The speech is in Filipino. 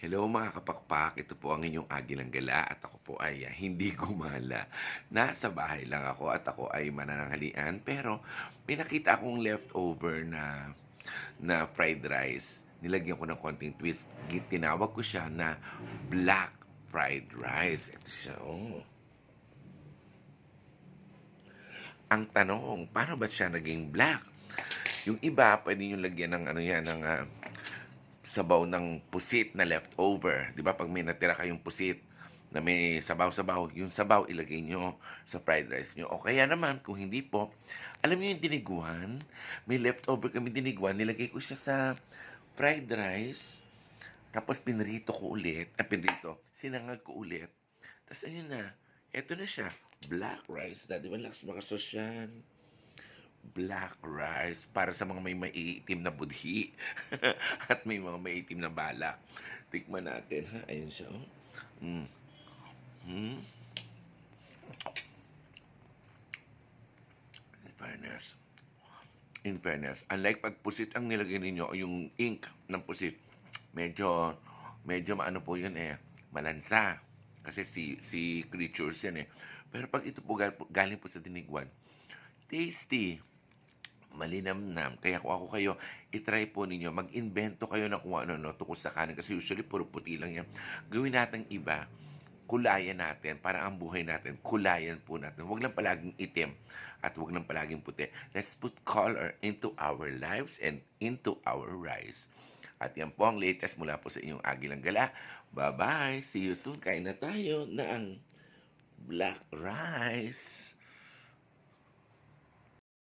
Hello mga kapakpak, ito po ang inyong Agilang Gala at ako po ay hindi gumala. Nasa bahay lang ako at ako ay manananghalian pero may nakita akong leftover na fried rice. Nilagyan ko ng konting twist. Tinawag ko siya na black fried rice. Ito siya, oh. Ang tanong, paano ba siya naging black? Yung iba, pwede nyo lagyan ng ano yan, ng sabaw ng pusit na leftover. Di ba pag may natira kayong pusit na may sabaw-sabaw, yung sabaw ilagay nyo sa fried rice nyo. O kaya naman, kung hindi po, alam niyo yung diniguan? May leftover kami diniguan, nilagay ko siya sa fried rice, tapos pinrito ko ulit, sinangag ko ulit. Tapos ayun na, eto na siya, black rice na, di ba lakas makasos yan? Black rice para sa mga may maiitim na budhi at may mga maiitim na balak. Tikman natin ha. Ayun siya. Oh. Mm. Hmm. In fairness. In fairness. Unlike pag pusit ang nilagay ninyo, yung ink ng pusit, medyo, medyo maano po yun eh, malansa. Kasi si creatures yan eh. Pero pag ito po galing po sa dinigwan, tasty. Malinamnam. Kaya kung ako kayo, itry po ninyo, mag-invento kayo ng kung ano-ano tungkol sa kanin kasi usually puro puti lang yan. Gawin natin iba, kulayan natin, para ang buhay natin, kulayan po natin. Huwag lang palaging itim at huwag lang palaging puti. Let's put color into our lives and into our rice. At yan po ang latest mula po sa inyong Agilang Gala. Bye-bye! See you soon! Kain na tayo ng black rice!